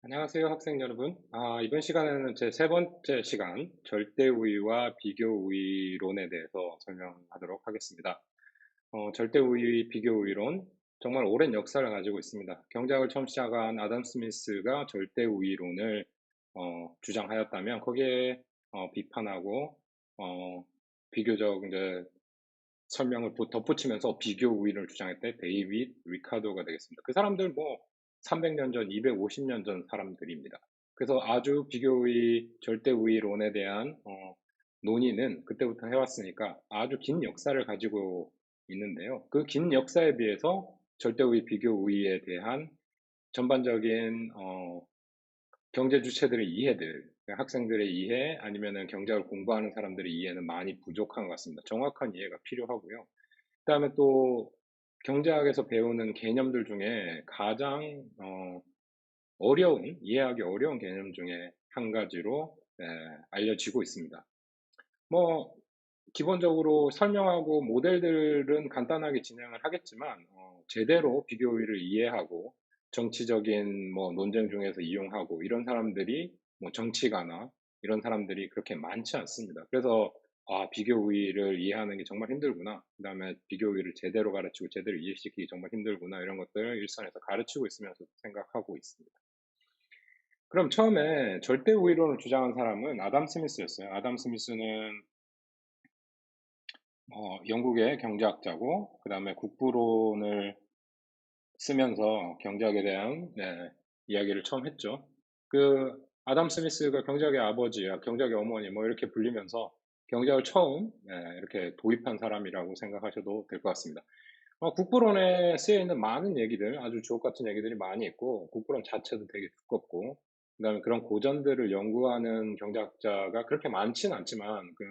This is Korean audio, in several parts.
안녕하세요, 학생 여러분. 이번 시간에는 제 세 번째 시간, 절대 우위와 비교 우위론에 대해서 설명하도록 하겠습니다. 절대 우위, 비교 우위론, 정말 오랜 역사를 가지고 있습니다. 경제학을 처음 시작한 아담 스미스가 절대 우위론을 주장하였다면, 거기에 비판하고, 어, 비교적 이제 설명을 덧붙이면서 비교 우위를 주장했던 데이빗 리카도가 되겠습니다. 그 사람들 뭐 300년 전, 250년 전 사람들입니다. 그래서 아주 비교 우위, 절대 우위론에 대한 논의는 그때부터 해왔으니까 아주 긴 역사를 가지고 있는데요. 그 긴 역사에 비해서 절대 우위, 비교 우위에 대한 전반적인 경제 주체들의 이해들, 학생들의 이해 아니면은 경제학을 공부하는 사람들의 이해는 많이 부족한 것 같습니다. 정확한 이해가 필요하고요. 그다음에 또 경제학에서 배우는 개념들 중에 가장 어려운, 이해하기 어려운 개념 중에 한 가지로 알려지고 있습니다. 뭐 기본적으로 설명하고 모델들은 간단하게 진행을 하겠지만 제대로 비교율을 이해하고 정치적인 뭐 논쟁 중에서 이용하고 이런 사람들이 뭐 정치가나 이런 사람들이 그렇게 많지 않습니다. 그래서 비교 우위를 이해하는 게 정말 힘들구나. 그다음에 비교 우위를 제대로 가르치고 제대로 이해시키기 정말 힘들구나. 이런 것들을 일선에서 가르치고 있으면서 생각하고 있습니다. 그럼 처음에 절대 우위론을 주장한 사람은 아담 스미스였어요. 아담 스미스는 영국의 경제학자고, 그 다음에 국부론을 쓰면서 경제학에 대한 이야기를 처음 했죠. 그 아담 스미스가 경제학의 아버지야, 경제학의 어머니 뭐 이렇게 불리면서 경제학을 처음 이렇게 도입한 사람이라고 생각하셔도 될 것 같습니다. 국부론에 쓰여 있는 많은 얘기들, 아주 주옥 같은 얘기들이 많이 있고, 국부론 자체도 되게 두껍고, 그다음에 그런 고전들을 연구하는 경제학자가 그렇게 많지는 않지만, 그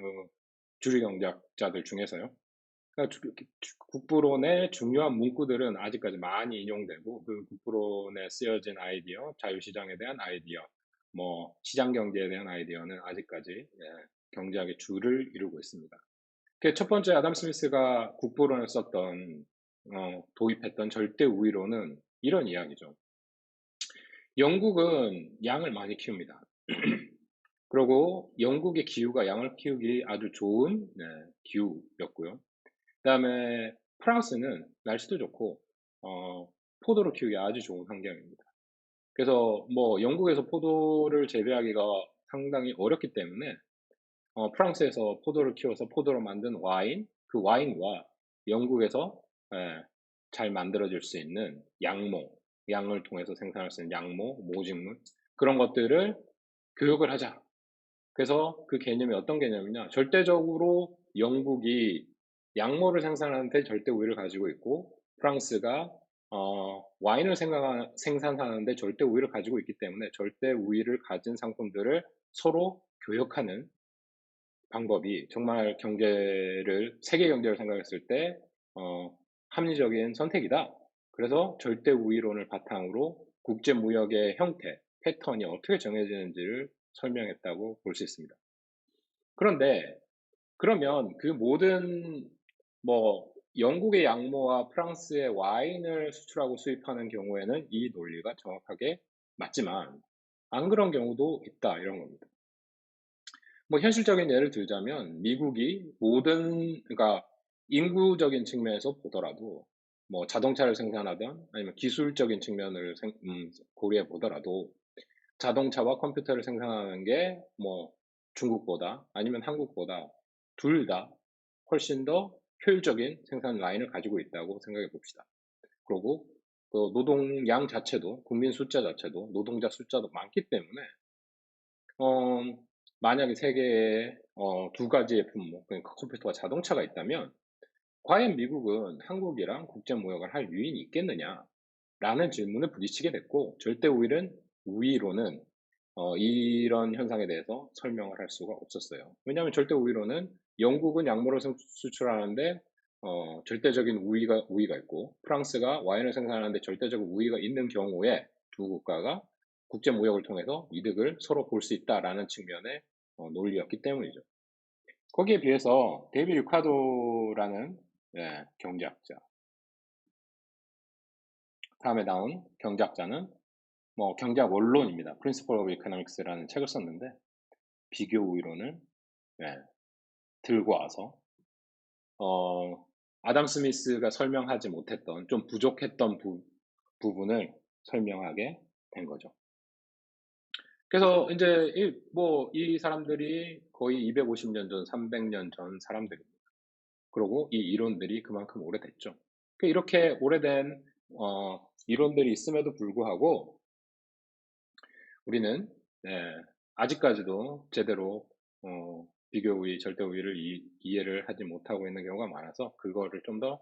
주류 경제학자들 중에서요. 그러니까 국부론의 중요한 문구들은 아직까지 많이 인용되고, 그 국부론에 쓰여진 아이디어, 자유시장에 대한 아이디어, 뭐 시장 경제에 대한 아이디어는 아직까지 경제학의 주를 이루고 있습니다. 그 첫 번째 아담 스미스가 국부론을 썼던 도입했던 절대 우위론은 이런 이야기죠. 영국은 양을 많이 키웁니다. 그리고 영국의 기후가 양을 키우기 아주 좋은 기후였고요. 그다음에 프랑스는 날씨도 좋고 포도를 키우기 아주 좋은 환경입니다. 그래서 뭐 영국에서 포도를 재배하기가 상당히 어렵기 때문에 프랑스에서 포도를 키워서 포도로 만든 와인, 그 와인과 영국에서 예, 잘 만들어질 수 있는 양모, 양을 통해서 생산할 수 있는 양모, 모직물 그런 것들을 교육을 하자. 그래서 그 개념이 어떤 개념이냐? 절대적으로 영국이 양모를 생산하는데 절대 우위를 가지고 있고 프랑스가 와인을 생산하는데 절대 우위를 가지고 있기 때문에 절대 우위를 가진 상품들을 서로 교역하는 방법이 정말 세계 경제를 생각했을 때 합리적인 선택이다. 그래서 절대 우위론을 바탕으로 국제 무역의 형태, 패턴이 어떻게 정해지는지를 설명했다고 볼 수 있습니다. 그런데 그러면 그 모든 뭐 영국의 양모와 프랑스의 와인을 수출하고 수입하는 경우에는 이 논리가 정확하게 맞지만 안 그런 경우도 있다 이런 겁니다. 뭐 현실적인 예를 들자면 미국이 그러니까 인구적인 측면에서 보더라도 뭐 자동차를 생산하던 아니면 기술적인 측면을 고려해 보더라도 자동차와 컴퓨터를 생산하는 게 뭐 중국보다 아니면 한국보다 둘 다 훨씬 더 효율적인 생산 라인을 가지고 있다고 생각해 봅시다. 그리고 그 노동량 자체도 국민 숫자 자체도 노동자 숫자도 많기 때문에 어, 만약에 세계에 두 가지의 품목, 그러니까 컴퓨터와 자동차가 있다면, 과연 미국은 한국이랑 국제 무역을 할 유인이 있겠느냐? 라는 질문을 부딪히게 됐고, 절대 우위로는 이런 현상에 대해서 설명을 할 수가 없었어요. 왜냐하면 절대 우위로는 영국은 양모를 수출하는데 절대적인 우위가 있고, 프랑스가 와인을 생산하는데 절대적인 우위가 있는 경우에 두 국가가 국제 무역을 통해서 이득을 서로 볼 수 있다라는 측면의 논리였기 때문이죠. 거기에 비해서 데이비 리카도라는 경제학자, 다음에 나온 경제학자는 뭐 경제학 원론입니다. Principle of Economics라는 책을 썼는데 비교 우위론을 예, 들고 와서 아담 스미스가 설명하지 못했던 좀 부족했던 부분을 설명하게 된 거죠. 그래서 이제 이 사람들이 거의 250년 전, 300년 전 사람들입니다. 그리고 이 이론들이 그만큼 오래됐죠. 이렇게 오래된 이론들이 있음에도 불구하고 우리는 아직까지도 제대로 비교 우위, 절대 우위를 이해를 하지 못하고 있는 경우가 많아서 그거를 좀 더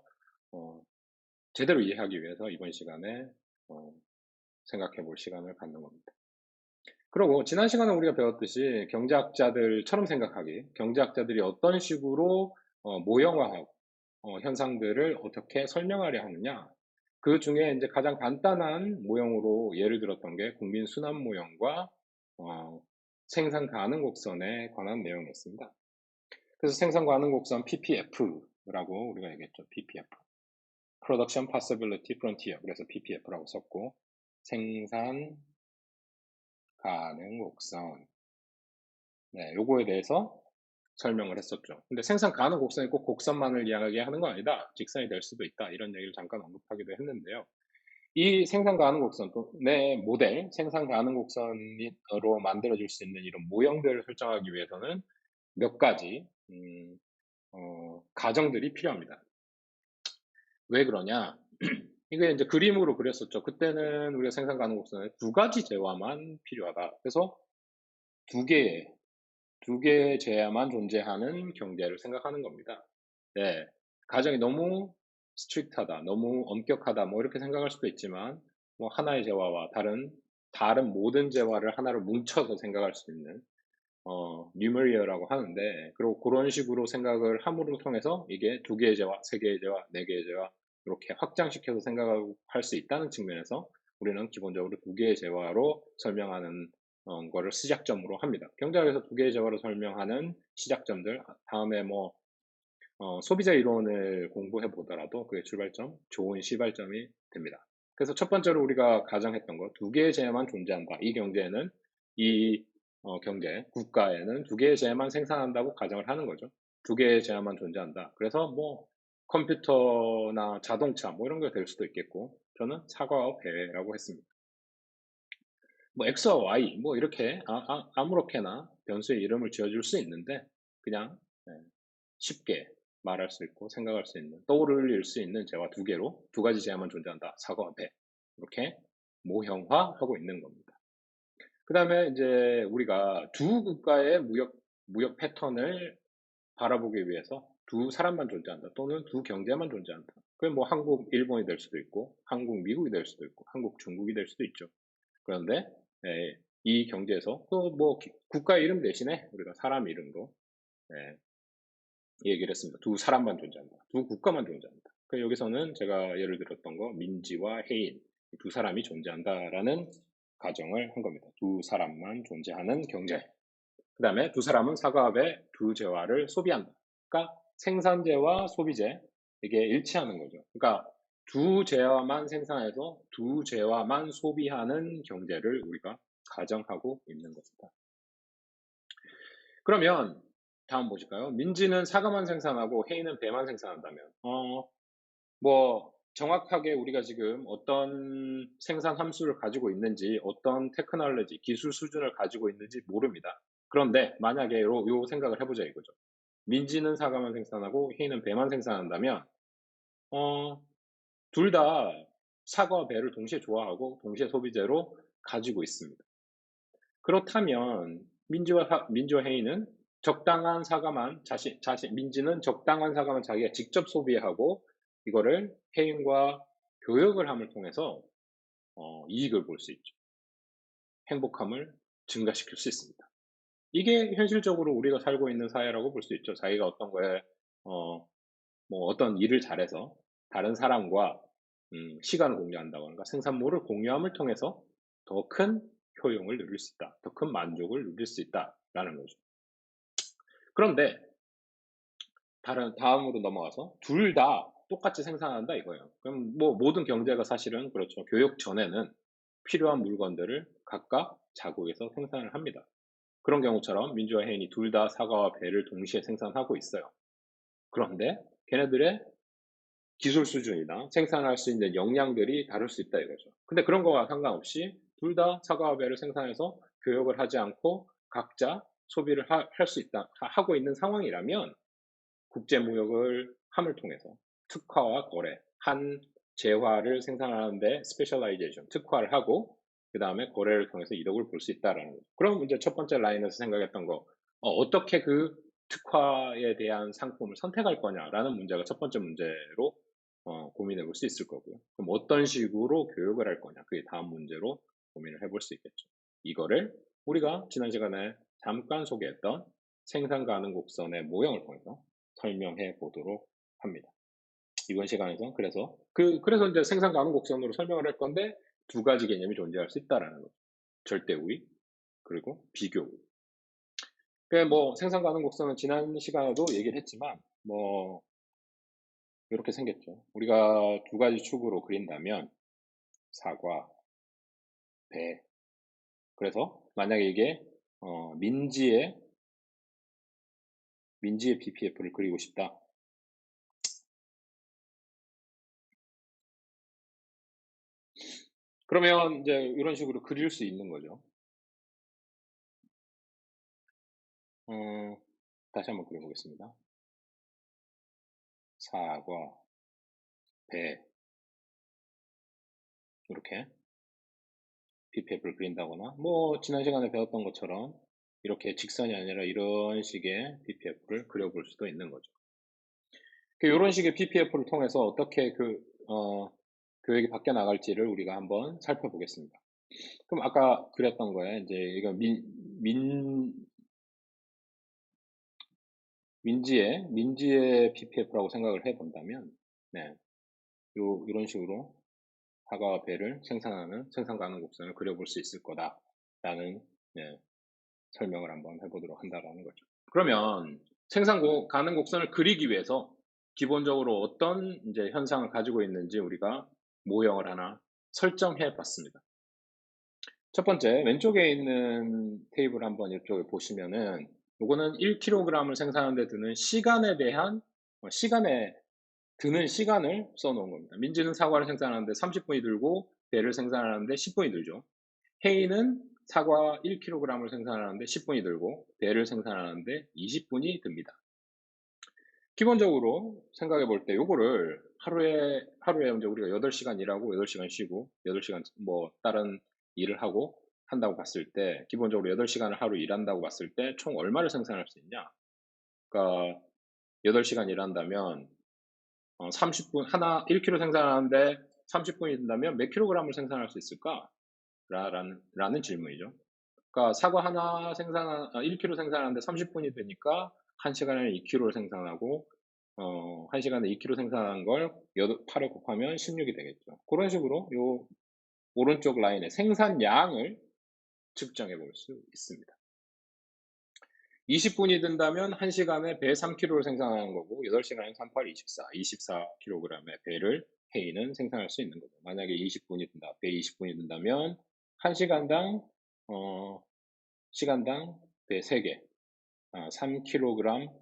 제대로 이해하기 위해서 이번 시간에 생각해 볼 시간을 갖는 겁니다. 그리고 지난 시간에 우리가 배웠듯이 경제학자들처럼 생각하기, 경제학자들이 어떤 식으로 모형화하고 현상들을 어떻게 설명하려 하느냐. 그 중에 이제 가장 간단한 모형으로 예를 들었던 게 국민 순환 모형과 생산 가능 곡선에 관한 내용이었습니다. 그래서 생산 가능 곡선 PPF라고 우리가 얘기했죠. PPF. Production Possibility Frontier. 그래서 PPF라고 썼고, 생산 가능 곡선. 네, 요거에 대해서 설명을 했었죠. 근데 생산 가능 곡선이 꼭 곡선만을 이야기하는 건 아니다. 직선이 될 수도 있다. 이런 얘기를 잠깐 언급하기도 했는데요. 이 생산 가능 곡선, 또 내 모델, 생산 가능 곡선으로 만들어질 수 있는 이런 모형들을 설정하기 위해서는 몇 가지 가정들이 필요합니다. 왜 그러냐? 이게 이제 그림으로 그렸었죠. 그때는 우리가 생산 가능 곡선에 두 가지 재화만 필요하다. 그래서 두 개의 재화만 존재하는 경제를 생각하는 겁니다. 네. 가정이 너무 스트릭트하다, 너무 엄격하다, 뭐 이렇게 생각할 수도 있지만, 뭐 하나의 재화와 다른 모든 재화를 하나로 뭉쳐서 생각할 수 있는, 뉴메리어라고 하는데, 그리고 그런 식으로 생각을 함으로 통해서 이게 두 개의 재화, 세 개의 재화, 네 개의 재화, 이렇게 확장시켜서 생각할 수 있다는 측면에서 우리는 기본적으로 두 개의 재화로 설명하는 거를 시작점으로 합니다. 경제학에서 두 개의 재화로 설명하는 시작점들, 다음에 뭐 소비자 이론을 공부해 보더라도 그게 출발점, 좋은 시발점이 됩니다. 그래서 첫 번째로 우리가 가정했던 거, 두 개의 재만 존재한다. 이 경제에는, 이 국가에는 두 개의 재만 생산한다고 가정을 하는 거죠. 두 개의 재만 존재한다. 그래서 뭐 컴퓨터나 자동차 뭐 이런 게 될 수도 있겠고, 저는 사과와 배라고 했습니다. 뭐 X와 Y 뭐 이렇게 아무렇게나 변수의 이름을 지어줄 수 있는데 그냥 쉽게 말할 수 있고 생각할 수 있는, 떠올릴 수 있는 재화 두 개로 두 가지 재화만 존재한다. 사과와 배. 이렇게 모형화하고 있는 겁니다. 그 다음에 이제 우리가 두 국가의 무역 패턴을 바라보기 위해서 두 사람만 존재한다. 또는 두 경제만 존재한다. 그게 뭐 한국, 일본이 될 수도 있고, 한국, 미국이 될 수도 있고, 한국, 중국이 될 수도 있죠. 그런데 이 경제에서 또 뭐 국가 이름 대신에 우리가 사람 이름으로 얘기를 했습니다. 두 사람만 존재한다. 두 국가만 존재한다. 여기서는 제가 예를 들었던 거 민지와 해인 두 사람이 존재한다라는 가정을 한 겁니다. 두 사람만 존재하는 경제. 그 다음에 두 사람은 사과합의 두 재화를 소비한다. 그러니까 생산재와 소비재 이게 일치하는 거죠. 그러니까 두 재화만 생산해서 두 재화만 소비하는 경제를 우리가 가정하고 있는 것이다. 그러면 다음 보실까요? 민지는 사과만 생산하고 해인은 배만 생산한다면 뭐 정확하게 우리가 지금 어떤 생산 함수를 가지고 있는지, 어떤 테크놀로지, 기술 수준을 가지고 있는지 모릅니다. 그런데 만약에 요 생각을 해보자 이거죠. 민지는 사과만 생산하고 해인은 배만 생산한다면 둘 다 사과와 배를 동시에 좋아하고 동시에 소비재로 가지고 있습니다. 그렇다면 민지와 해인은 적당한 사과만 민지는 적당한 사과만 자기가 직접 소비하고 이거를 해인과 교역을 함을 통해서 이익을 볼 수 있죠. 행복함을 증가시킬 수 있습니다. 이게 현실적으로 우리가 살고 있는 사회라고 볼 수 있죠. 자기가 어떤 거에 뭐 어떤 일을 잘해서 다른 사람과 시간을 공유한다거나 생산물을 공유함을 통해서 더 큰 효용을 누릴 수 있다. 더 큰 만족을 누릴 수 있다라는 거죠. 그런데 다음으로 넘어가서 둘 다 똑같이 생산한다 이거예요. 그럼 뭐 모든 경제가 사실은 그렇죠. 교육 전에는 필요한 물건들을 각각 자국에서 생산을 합니다. 그런 경우처럼 민주와 해인이 둘 다 사과와 배를 동시에 생산하고 있어요. 그런데 걔네들의 기술 수준이나 생산할 수 있는 역량들이 다를 수 있다 이거죠. 근데 그런 거와 상관없이 둘 다 사과와 배를 생산해서 교역을 하지 않고 각자 소비를 할 수 있다, 하고 있는 상황이라면 국제무역을 함을 통해서 특화와 거래, 한 재화를 생산하는데 스페셜라이제이션, 특화를 하고 그 다음에 거래를 통해서 이득을 볼 수 있다라는 거죠. 그럼 이제 첫 번째 라인에서 생각했던 거, 어떻게 그 특화에 대한 상품을 선택할 거냐라는 문제가 첫 번째 문제로 고민해 볼 수 있을 거고요. 그럼 어떤 식으로 교육을 할 거냐, 그게 다음 문제로 고민을 해볼 수 있겠죠. 이거를 우리가 지난 시간에 잠깐 소개했던 생산 가능 곡선의 모형을 통해서 설명해 보도록 합니다. 이번 시간에서 그래서 이제 생산 가능 곡선으로 설명을 할 건데 두 가지 개념이 존재할 수 있다라는 거죠. 절대 우위 그리고 비교 우위. 뭐 생산 가능 곡선은 지난 시간에도 얘기를 했지만 뭐 이렇게 생겼죠. 우리가 두 가지 축으로 그린다면 사과, 배. 그래서 만약에 이게 민지의 BPF를 그리고 싶다. 그러면 이제 이런 식으로 그릴 수 있는 거죠. 다시 한번 그려보겠습니다. 사과, 배, 이렇게 BPF를 그린다거나, 뭐, 지난 시간에 배웠던 것처럼 이렇게 직선이 아니라 이런 식의 BPF를 그려볼 수도 있는 거죠. 이런 식의 BPF를 통해서 어떻게 교육이 바뀌어 나갈지를 우리가 한번 살펴보겠습니다. 그럼 아까 그렸던 거에 이제 이거 민지의 BPF라고 생각을 해 본다면, 네, 이런 식으로 사과와 배를 생산하는 생산 가능 곡선을 그려볼 수 있을 거다라는 네, 설명을 한번 해보도록 한다라는 거죠. 그러면 생산 가능 곡선을 그리기 위해서 기본적으로 어떤 이제 현상을 가지고 있는지 우리가 모형을 하나 설정해 봤습니다. 첫 번째 왼쪽에 있는 테이블 한번 이쪽에 보시면은 요거는 1kg을 생산하는 데 드는 시간에 대한 시간에 드는 시간을 써놓은 겁니다. 민지는 사과를 생산하는데 30분이 들고 배를 생산하는데 10분이 들죠. 헤이는 사과 1kg을 생산하는데 10분이 들고 배를 생산하는데 20분이 듭니다. 기본적으로 생각해 볼 때 요거를 하루에 이제 우리가 8시간 일하고 8시간 쉬고 8시간 뭐 다른 일을 하고 한다고 봤을 때 기본적으로 8시간을 하루 일한다고 봤을 때 총 얼마를 생산할 수 있냐? 그러니까 8시간 일한다면 30분 하나 1kg 생산하는데 30분이 든다면 몇 킬로그램을 생산할 수 있을까? 라는 질문이죠. 그러니까 사과 하나 1kg 생산하는데 30분이 되니까 1시간에 2kg를 생산하고 1시간에 2kg 생산한 걸 8에 곱하면 16이 되겠죠. 그런 식으로 요 오른쪽 라인의 생산량을 측정해 볼 수 있습니다. 20분이 든다면 1시간에 배 3kg를 생산하는 거고 8시간에 3, 8, 24kg의 배를 헤이는 생산할 수 있는 거죠. 만약에 20분이 든다, 배 20분이 든다면 1시간당 시간당 배 3개, 3kg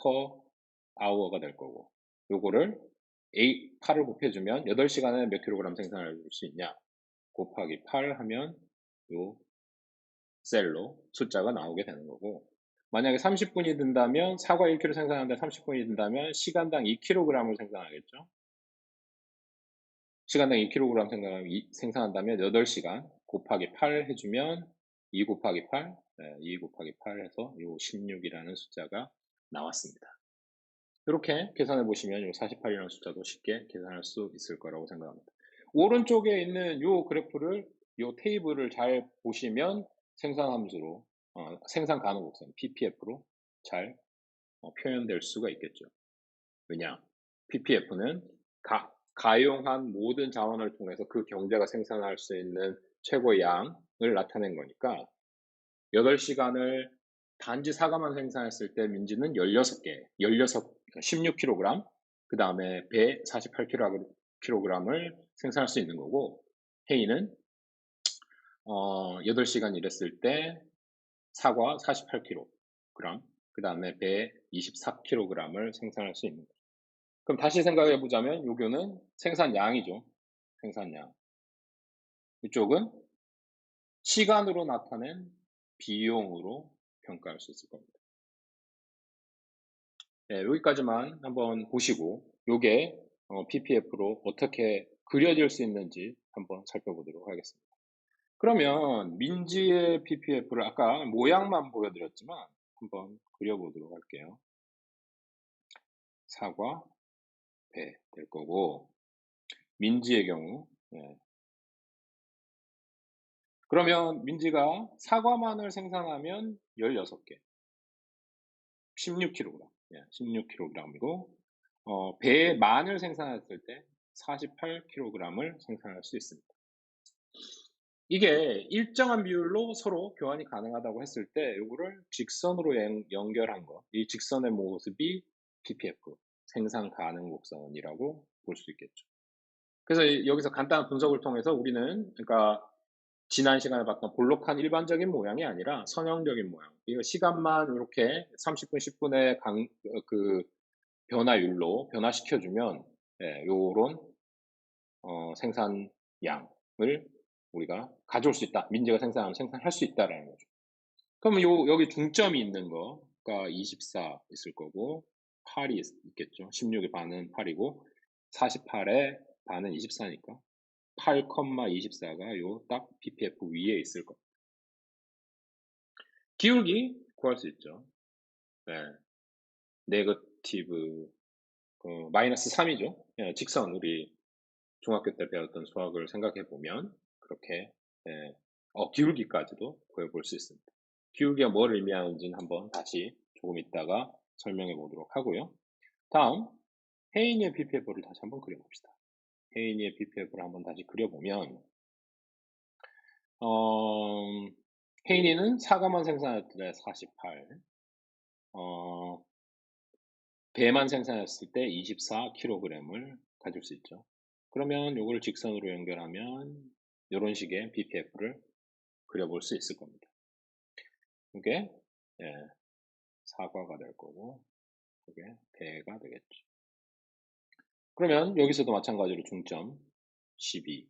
per hour가 될 거고 요거를 8을 곱해주면 8시간에 몇 킬로그램 생산할 수 있냐 곱하기 8 하면 요 셀로 숫자가 나오게 되는 거고 만약에 30분이 든다면 사과 1kg 생산하는데 30분이 든다면 시간당 2kg을 생산하겠죠. 시간당 2kg 생산한다면 8시간 곱하기 8 해주면 2 곱하기 8, 2 곱하기 8 해서 요 16이라는 숫자가 나왔습니다. 이렇게 계산해 보시면 요 48이라는 숫자도 쉽게 계산할 수 있을 거라고 생각합니다. 오른쪽에 있는 요 그래프를 요 테이블을 잘 보시면 생산 함수로 생산 가능 곡선 PPF로 잘 표현될 수가 있겠죠. 왜냐? PPF는 가용한 모든 자원을 통해서 그 경제가 생산할 수 있는 최고 양을 나타낸 거니까 8시간을 단지 사과만 생산했을 때 민지는 16개, 16kg, 그 다음에 배 48kg을 생산할 수 있는 거고, 헤이는 8시간 일했을 때 사과 48kg, 그 다음에 배 24kg을 생산할 수 있는 거죠. 그럼 다시 생각해 보자면 요거는 생산량이죠. 생산량. 이쪽은 시간으로 나타낸 비용으로 평가할 수 있을 겁니다. 네, 여기까지만 한번 보시고 요게 PPF로 어떻게 그려질 수 있는지 한번 살펴보도록 하겠습니다. 그러면 민지의 PPF를 아까 모양만 보여드렸지만 한번 그려보도록 할게요. 사과, 배 될 거고, 민지의 경우, 네. 그러면 민지가 사과만을 생산하면 16개, 16kg, 16kg이고, 배만을 생산했을 때 48kg을 생산할 수 있습니다. 이게 일정한 비율로 서로 교환이 가능하다고 했을 때 이거를 직선으로 연결한 거, 이 직선의 모습이 PPF, 생산 가능 곡선이라고 볼 수 있겠죠. 그래서 여기서 간단한 분석을 통해서 우리는 그러니까 지난 시간에 봤던 볼록한 일반적인 모양이 아니라 선형적인 모양, 이거 시간만 이렇게 30분, 10분의 그 변화율로 변화시켜주면 요런 생산량을 우리가 가져올 수 있다. 민지가 생산하면 생산할 수 있다라는 거죠. 그러면 여기 중점이 있는 거가 24 있을 거고, 8이 있겠죠. 16의 반은 8이고, 48의 반은 24니까 8,24가 요 딱 PPF 위에 있을 겁니다. 기울기 구할 수 있죠. 네. 네거티브 마이너스 3이죠. 직선 우리 중학교 때 배웠던 수학을 생각해 보면 그렇게 기울기까지도 구해볼 수 있습니다. 기울기가 뭘 의미하는지는 한번 다시 조금 있다가 설명해 보도록 하고요. 다음 헤이니의 PPF를 다시 한번 그려봅시다. 헤이니의 PPF를 한번 다시 그려보면 헤이니는 사과만 생산할 때 48, 배만 생산했을 때 24kg을 가질 수 있죠. 그러면 이걸 직선으로 연결하면 이런 식의 PPF를 그려볼 수 있을 겁니다. 이게 사과가 될 거고 이게 배가 되겠죠. 그러면 여기서도 마찬가지로 중점 12,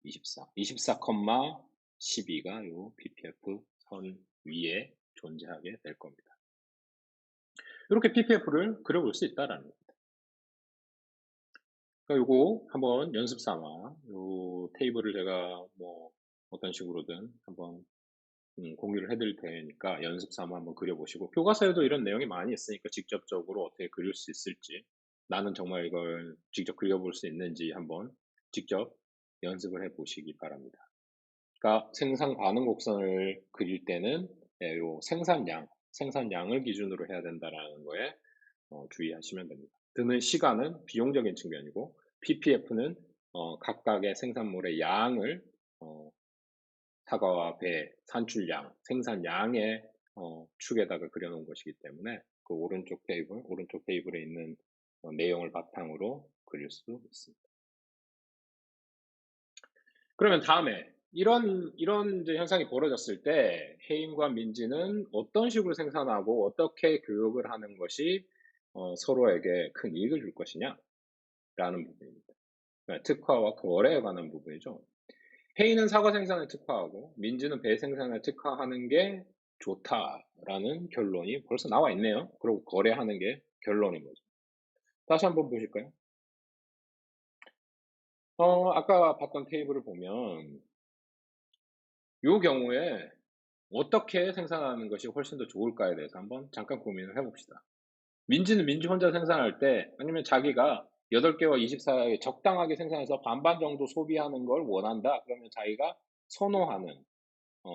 24, 24,12가 이 PPF 선 위에 존재하게 될 겁니다. 이렇게 PPF를 그려볼 수 있다라는 겁니다. 그러니까 요거 한번 연습 삼아 요 테이블을 제가 뭐 어떤 식으로든 한번 공유를 해드릴 테니까 연습 삼아 한번 그려보시고, 교과서에도 이런 내용이 많이 있으니까 직접적으로 어떻게 그릴 수 있을지, 나는 정말 이걸 직접 그려볼 수 있는지 한번 직접 연습을 해 보시기 바랍니다. 그러니까 생산 가능 곡선을 그릴 때는 요 생산량을 기준으로 해야 된다라는 거에 주의하시면 됩니다. 드는 시간은 비용적인 측면이고, PPF는 각각의 생산물의 양을 사과와 배, 산출량, 생산량의 축에다가 그려놓은 것이기 때문에 그 오른쪽 테이블에 있는 내용을 바탕으로 그릴 수 있습니다. 그러면 다음에 이런 이제 현상이 벌어졌을 때 해인과 민지는 어떤 식으로 생산하고 어떻게 교육을 하는 것이 서로에게 큰 이익을 줄 것이냐 라는 부분입니다. 특화와 거래에 관한 부분이죠. 해인은 사과 생산에 특화하고 민지는 배 생산에 특화하는 게 좋다라는 결론이 벌써 나와 있네요. 그리고 거래하는 게 결론인 거죠. 다시 한번 보실까요? 아까 봤던 테이블을 보면 이 경우에 어떻게 생산하는 것이 훨씬 더 좋을까에 대해서 한번 잠깐 고민을 해봅시다. 민지는 민지 혼자 생산할 때, 아니면 자기가 8개와 24에 적당하게 생산해서 반반 정도 소비하는 걸 원한다. 그러면 자기가 선호하는,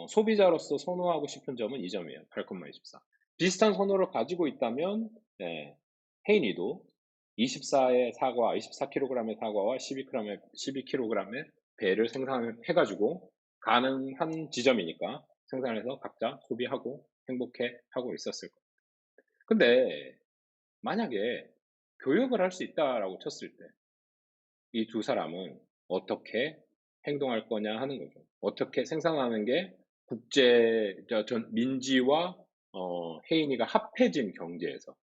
소비자로서 선호하고 싶은 점은 이 점이에요. 8,24. 비슷한 선호를 가지고 있다면, 헤이니도 24의 사과, 24kg의 사과와 12kg의 배를 생산해가지고 가능한 지점이니까 생산해서 각자 소비하고 행복해 하고 있었을 거예요. 근데 만약에 교역을 할 수 있다라고 쳤을 때 이 두 사람은 어떻게 행동할 거냐 하는 거죠. 어떻게 생산하는 게 민지와 혜인이가 합해진 경제에서,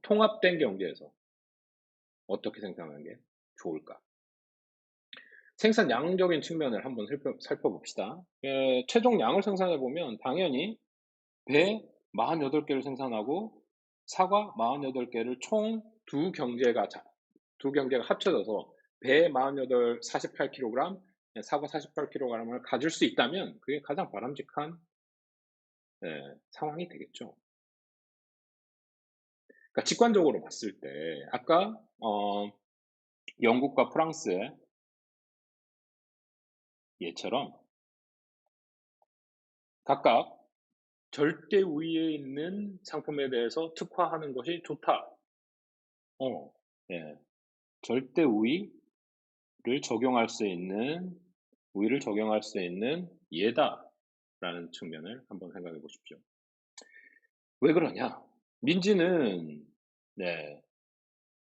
통합된 경제에서 어떻게 생산하는 게 좋을까? 생산량적인 측면을 한번 살펴봅시다. 최종 양을 생산해 보면 당연히 배 48개를 생산하고 사과 48개를 총 두 경제가 합쳐져서 배 48, 48kg, 사과 48kg을 가질 수 있다면 그게 가장 바람직한 상황이 되겠죠. 그러니까 직관적으로 봤을 때 아까 영국과 프랑스의 예처럼 각각 절대 우위에 있는 상품에 대해서 특화하는 것이 좋다. 예. 절대 우위를 적용할 수 있는 예다라는 측면을 한번 생각해 보십시오. 왜 그러냐? 민지는 네,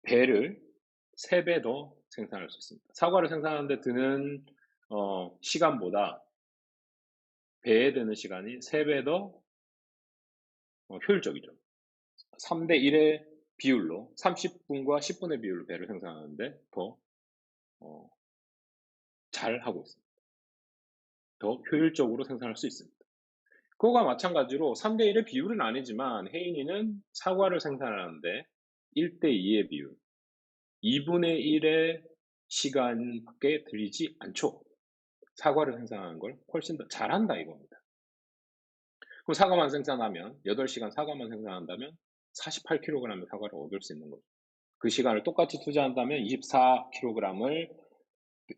배를 3배 더 생산할 수 있습니다. 사과를 생산하는데 드는 시간보다 배에 드는 시간이 3배 더 효율적이죠. 3대 1의 비율로 30분과 10분의 비율로 배를 생산하는데 더 잘하고 있습니다. 더 효율적으로 생산할 수 있습니다. 그거와 마찬가지로 3대 1의 비율은 아니지만 혜인이는 사과를 생산하는데 1대 2의 비율, 2분의 1의 시간밖에 들이지 않죠. 사과를 생산하는 걸 훨씬 더 잘한다 이겁니다. 그럼 사과만 생산하면 8시간 사과만 생산한다면 48kg의 사과를 얻을 수 있는 거죠. 그 시간을 똑같이 투자한다면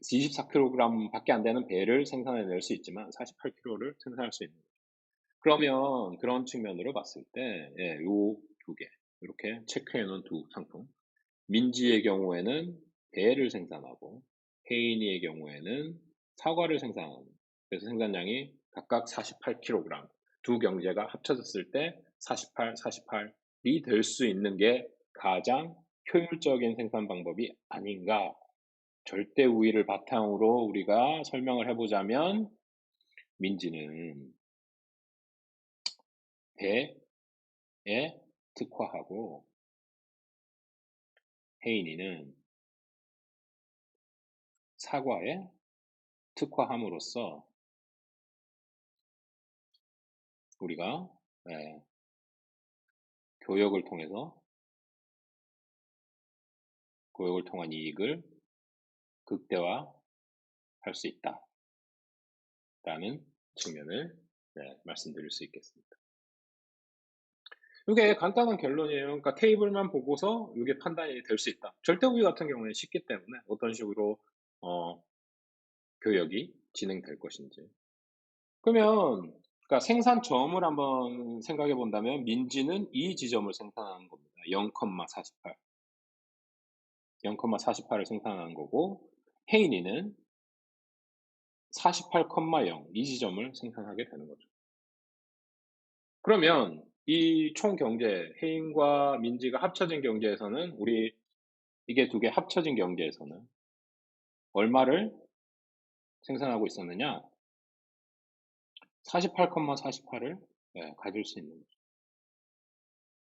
24kg밖에 안 되는 배를 생산해낼 수 있지만 48kg를 생산할 수 있는 거죠. 그러면 그런 측면으로 봤을 때, 예, 요 두 개, 이렇게 체크해 놓은 두 상품. 민지의 경우에는 배를 생산하고, 혜인이의 경우에는 사과를 생산하는. 그래서 생산량이 각각 48kg. 두 경제가 합쳐졌을 때 48, 48이 될 수 있는 게 가장 효율적인 생산 방법이 아닌가. 절대 우위를 바탕으로 우리가 설명을 해보자면, 민지는 배에 특화하고, 혜인이는 사과에 특화함으로써 우리가 교역을 통한 이익을 극대화할 수 있다라는 측면을 말씀드릴 수 있겠습니다. 이게 간단한 결론이에요. 그러니까 테이블만 보고서 이게 판단이 될 수 있다. 절대 우위 같은 경우는 쉽기 때문에 어떤 식으로 교역이 진행될 것인지. 그러면 그러니까 생산점을 한번 생각해 본다면 민지는 이 지점을 생산하는 겁니다. 0,48. 0,48을 생산하는 거고 혜인이는 48,0 이 지점을 생산하게 되는 거죠. 그러면 이 총 경제, 혜인과 민지가 합쳐진 경제에서는 이게 두 개 합쳐진 경제에서는 얼마를 생산하고 있었느냐? 48,48을 가질 수 있는 거죠.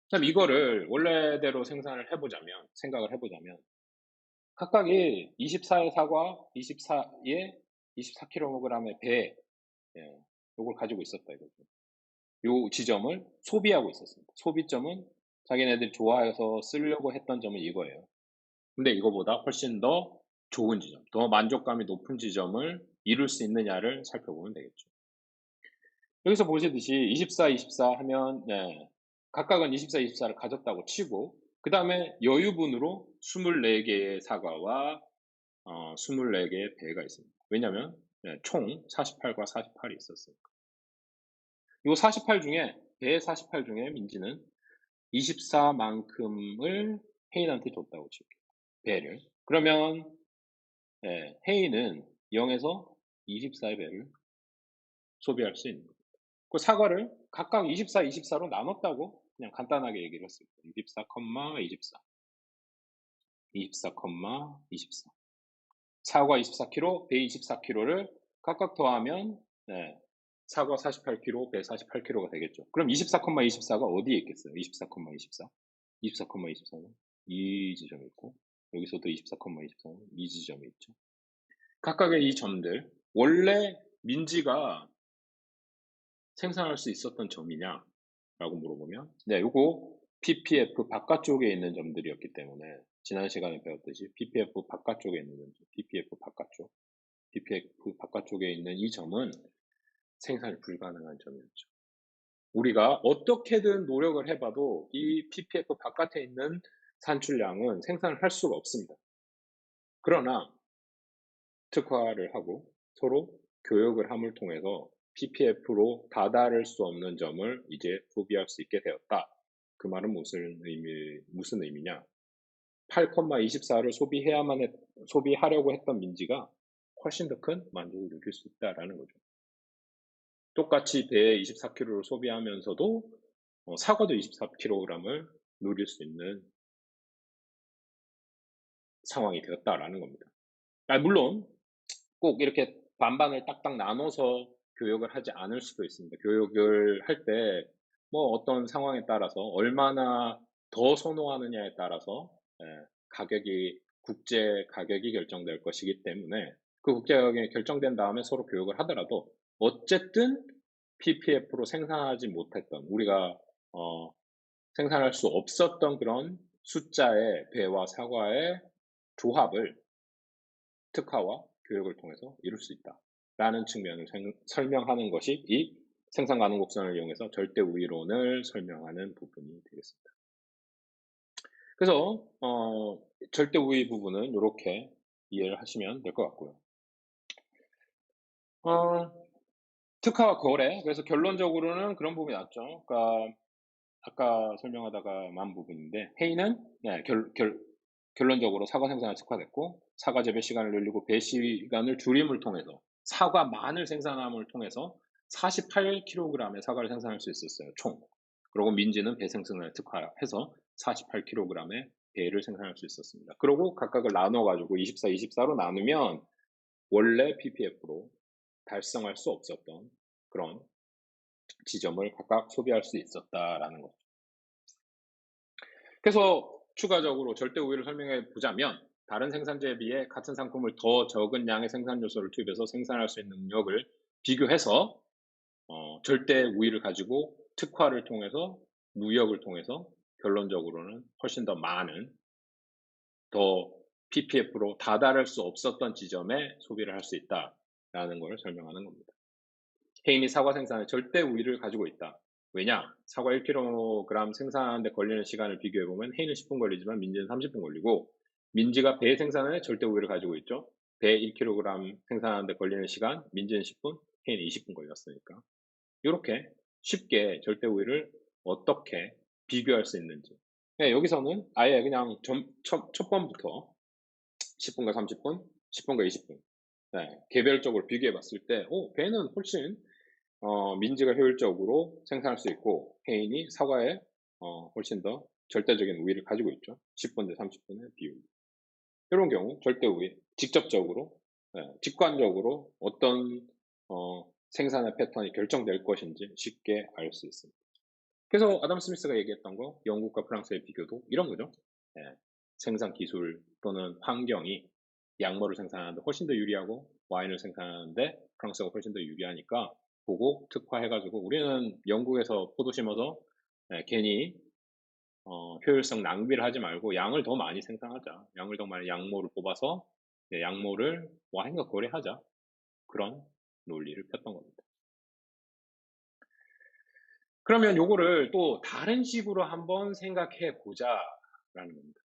그럼 이거를 원래대로 생각을 해보자면 각각이 24의 사과, 24의 24kg의 배, 요걸 가지고 있었다 이거죠. 요 지점을 소비하고 있었습니다. 소비점은 자기네들이 좋아해서 쓰려고 했던 점은 이거예요. 근데 이거보다 훨씬 더 좋은 지점, 더 만족감이 높은 지점을 이룰 수 있느냐를 살펴보면 되겠죠. 여기서 보시듯이 24, 24 하면 각각은 24, 24를 가졌다고 치고 그 다음에 여유분으로 24개의 사과와 24개의 배가 있습니다. 왜냐하면 총 48과 48이 있었으니까. 이 48 중에 배 48 중에 민지는 24만큼을 혜인한테 줬다고 칠게요. 배를. 그러면 혜인은 0에서 24의 배를 소비할 수 있는 거예요. 그 사과를 각각 24, 24로 나눴다고 그냥 간단하게 얘기를 했습니다. 24, 24, 24, 24. 사과 24kg, 배 24kg를 각각 더하면 네, 사과 48kg, 배 48kg가 되겠죠. 그럼 24,24가 어디에 있겠어요? 24,24. 24,24는 이 지점에 있고 여기서도 24,24는 이 지점에 있죠. 각각의 이 점들 원래 민지가 생산할 수 있었던 점이냐? 라고 물어보면 네, 요거 PPF 바깥쪽에 있는 점들이었기 때문에 지난 시간에 배웠듯이 PPF 바깥쪽에 있는 점들, PPF 바깥쪽에 있는 이 점은 생산이 불가능한 점이었죠. 우리가 어떻게든 노력을 해봐도 이 PPF 바깥에 있는 산출량은 생산을 할 수가 없습니다. 그러나 특화를 하고 서로 교역을 함을 통해서 PPF로 다다를 수 없는 점을 이제 소비할 수 있게 되었다. 그 말은 무슨 의미냐? 8,24를 소비하려고 했던 민지가 훨씬 더 큰 만족을 느낄 수 있다라는 거죠. 똑같이 배 24kg를 소비하면서도 사과도 24kg을 누릴 수 있는 상황이 되었다라는 겁니다. 물론 꼭 이렇게 반반을 딱딱 나눠서 교역을 하지 않을 수도 있습니다. 교역을 할 때 뭐 어떤 상황에 따라서 얼마나 더 선호하느냐에 따라서 국제 가격이 결정될 것이기 때문에 그 국제 가격이 결정된 다음에 서로 교역을 하더라도 어쨌든 PPF로 생산하지 못했던 우리가 생산할 수 없었던 그런 숫자의 배와 사과의 조합을 특화와 교육을 통해서 이룰 수 있다라는 측면을 설명하는 것이 이 생산 가능 곡선을 이용해서 절대 우위론을 설명하는 부분이 되겠습니다. 그래서 절대 우위 부분은 이렇게 이해를 하시면 될 것 같고요. 특화와 거래. 그래서 결론적으로는 그런 부분이 났죠. 그러니까 아까 설명하다가 만 부분인데 회의는 결론적으로 사과 생산을 특화됐고 사과 재배 시간을 늘리고 배 시간을 줄임을 통해서 사과만을 생산함을 통해서 48kg의 사과를 생산할 수 있었어요, 총. 그리고 민지는 배 생산을 특화해서 48kg의 배를 생산할 수 있었습니다. 그리고 각각을 나눠가지고 24, 24로 나누면 원래 PPF로 달성할 수 없었던 그런 지점을 각각 소비할 수 있었다라는 거죠. 그래서 추가적으로 절대 우위를 설명해 보자면 다른 생산자에 비해 같은 상품을 더 적은 양의 생산 요소를 투입해서 생산할 수 있는 능력을 비교해서 절대 우위를 가지고 특화를 통해서 무역을 통해서 결론적으로는 훨씬 더 많은 더 PPF로 다다를 수 없었던 지점에 소비를 할 수 있다라는 걸 설명하는 겁니다. 헤인이 사과 생산에 절대 우위를 가지고 있다. 왜냐? 사과 1kg 생산하는데 걸리는 시간을 비교해보면 헤인은 10분 걸리지만 민지는 30분 걸리고 민지가 배 생산에 절대 우위를 가지고 있죠. 배 1kg 생산하는데 걸리는 시간 민지는 10분, 헤인은 20분 걸렸으니까. 이렇게 쉽게 절대 우위를 어떻게 비교할 수 있는지. 네, 여기서는 아예 그냥 첫 번부터 10분과 30분, 10분과 20분 개별적으로 비교해 봤을 때 배는 훨씬 민지가 효율적으로 생산할 수 있고 해인이 사과에 훨씬 더 절대적인 우위를 가지고 있죠. 10분 대 30분의 비율. 이런 경우 절대 우위, 직접적으로, 직관적으로 어떤 생산의 패턴이 결정될 것인지 쉽게 알 수 있습니다. 그래서 아담 스미스가 얘기했던 거, 영국과 프랑스의 비교도 이런 거죠. 생산 기술 또는 환경이 약물을 생산하는데 훨씬 더 유리하고 와인을 생산하는데 프랑스가 훨씬 더 유리하니까 보고 특화해가지고 우리는 영국에서 포도 심어서 괜히 효율성 낭비를 하지 말고 양을 더 많이 생산하자. 양을 더 많이 약물을 뽑아서 약물을 와인과 거래하자. 그런 논리를 폈던 겁니다. 그러면 요거를 또 다른 식으로 한번 생각해 보자라는 겁니다.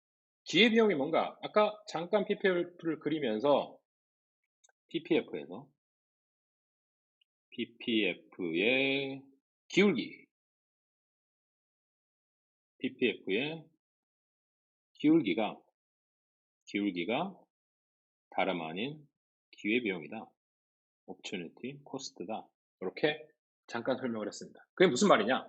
기회비용이 뭔가 아까 잠깐 PPF를 그리면서 PPF에서 PPF의 기울기 PPF의 기울기가 다름 아닌 기회비용이다. opportunity cost다. 이렇게 잠깐 설명을 했습니다. 그게 무슨 말이냐?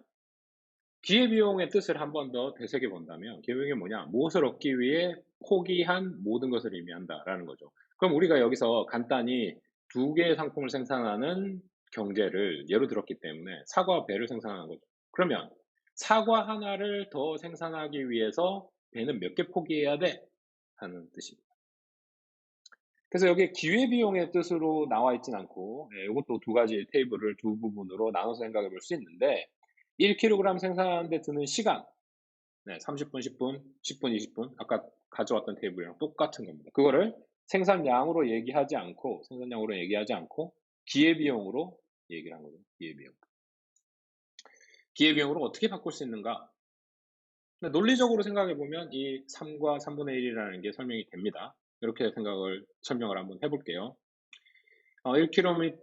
기회비용의 뜻을 한 번 더 되새겨 본다면 기회비용이 뭐냐? 무엇을 얻기 위해 포기한 모든 것을 의미한다라는 거죠. 그럼 우리가 여기서 간단히 두 개의 상품을 생산하는 경제를 예로 들었기 때문에 사과와 배를 생산하는 거죠. 그러면 사과 하나를 더 생산하기 위해서 배는 몇 개 포기해야 돼? 하는 뜻입니다. 그래서 여기 기회비용의 뜻으로 나와 있진 않고, 이것도 두 가지 테이블을 두 부분으로 나눠서 생각해 볼 수 있는데, 1kg 생산하는 데 드는 시간, 30분, 10분, 10분, 20분, 아까 가져왔던 테이블이랑 똑같은 겁니다. 그거를 생산량으로 얘기하지 않고, 기회비용으로 얘기를 한 거죠. 기회비용. 기회비용으로 어떻게 바꿀 수 있는가? 논리적으로 생각해 보면 이 3과 3분의 1이라는 게 설명이 됩니다. 이렇게 설명을 한번 해볼게요. 1kg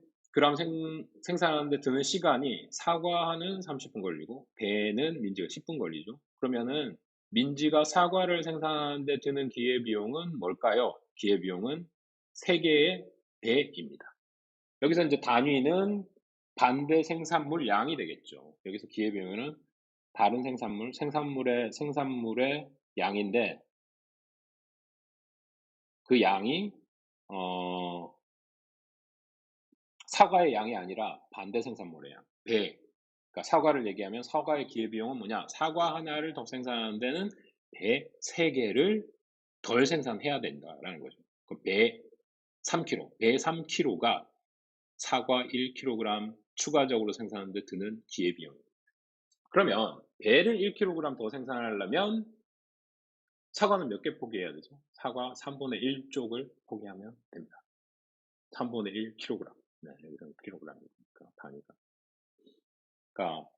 생산하는 데 드는 시간이 사과는 30분 걸리고 배는 민지가 10분 걸리죠. 그러면은 민지가 사과를 생산하는 데 드는 기회비용은 뭘까요? 기회비용은 3개의 배입니다. 여기서 이제 단위는 반대 생산물 양이 되겠죠. 여기서 기회비용은 다른 생산물의 양인데 그 양이 사과의 양이 아니라 반대 생산물의 양, 배. 그러니까 사과를 얘기하면 사과의 기회비용은 뭐냐? 사과 하나를 더 생산하는 데는 배 3개를 덜 생산해야 된다라는 거죠. 그 배 3kg, 배 3kg가 사과 1kg 추가적으로 생산하는 데 드는 기회비용입니다. 그러면 배를 1kg 더 생산하려면 사과는 몇 개 포기해야 되죠? 사과 3분의 1쪽을 포기하면 됩니다. 3분의 1kg. 네, 여기서는 kg이니까 단위가. 그러니까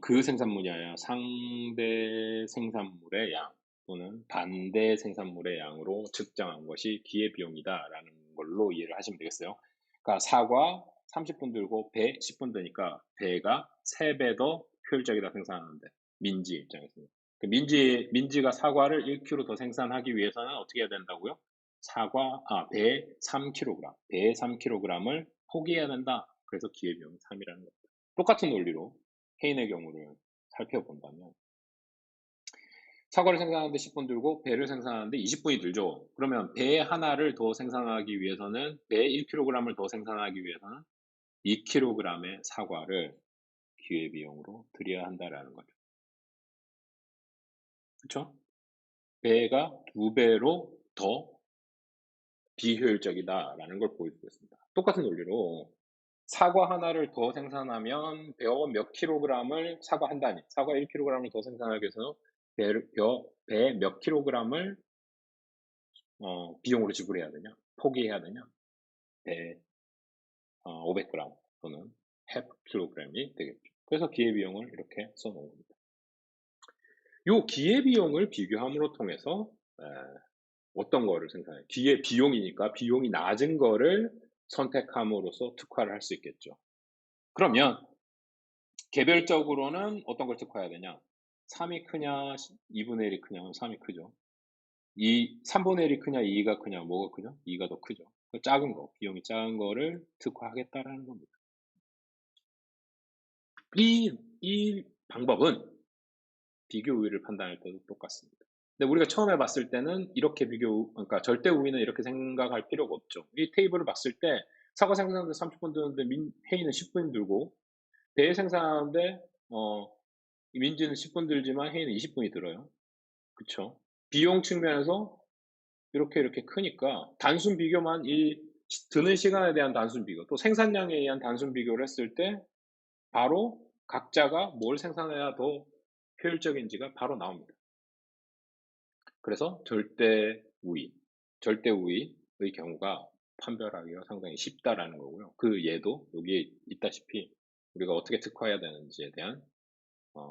그 생산물이 아니라 상대 생산물의 양 또는 반대 생산물의 양으로 측정한 것이 기회비용이다라는 걸로 이해를 하시면 되겠어요. 그러니까 사과 30분 들고 배 10분 드니까 배가 3배 더 효율적이다 생산하는데 민지 입장에서는 민지가 사과를 1kg 더 생산하기 위해서는 어떻게 해야 된다고요? 배 3kg, 배 3kg을 포기해야 된다. 그래서 기회비용이 3이라는 겁니다. 똑같은 논리로 해인의 경우를 살펴본다면 사과를 생산하는데 10분 들고 배를 생산하는데 20분이 들죠. 그러면 배 하나를 더 생산하기 위해서는 배 1kg을 더 생산하기 위해서는 2kg의 사과를 기회비용으로 들여야 한다라는 거죠. 그렇죠? 배가 2배로 더 비효율적이다라는 걸 보여주고 있습니다. 똑같은 논리로 사과 하나를 더 생산하면 배가 몇 킬로그램을 사과 한 단위, 사과 1kg을 더 생산하기 위해서 배 몇 킬로그램을 비용으로 지불해야 되냐? 포기해야 되냐? 배 500g 또는 half kg이 되겠죠. 그래서 기회비용을 이렇게 써놓은 겁니다. 이 기회비용을 비교함으로 통해서 어떤 거를 생산해요? 비용이니까 비용이 낮은 거를 선택함으로써 특화를 할 수 있겠죠. 그러면 개별적으로는 어떤 걸 특화해야 되냐? 3이 크냐, 2분의 1이 크냐? 3이 크죠. 3분의 1이 크냐, 2가 크냐, 뭐가 크죠? 2가 더 크죠. 작은 거, 비용이 작은 거를 특화하겠다라는 겁니다. 이 방법은 비교 우위를 판단할 때도 똑같습니다. 근데 우리가 처음에 봤을 때는 그러니까 절대 우위는 이렇게 생각할 필요가 없죠. 이 테이블을 봤을 때 사과 생산하는데 30분 드는데 회의는 10분 들고 배 생산하는데 민지는 10분 들지만 회의는 20분이 들어요. 그쵸? 비용 측면에서 이렇게 크니까 단순 비교만 드는 시간에 대한 단순 비교 또 생산량에 의한 단순 비교를 했을 때 바로 각자가 뭘 생산해야 더 효율적인지가 바로 나옵니다. 그래서 절대 우위의 경우가 판별하기가 상당히 쉽다라는 거고요. 그 예도 여기에 있다시피 우리가 어떻게 특화해야 되는지에 대한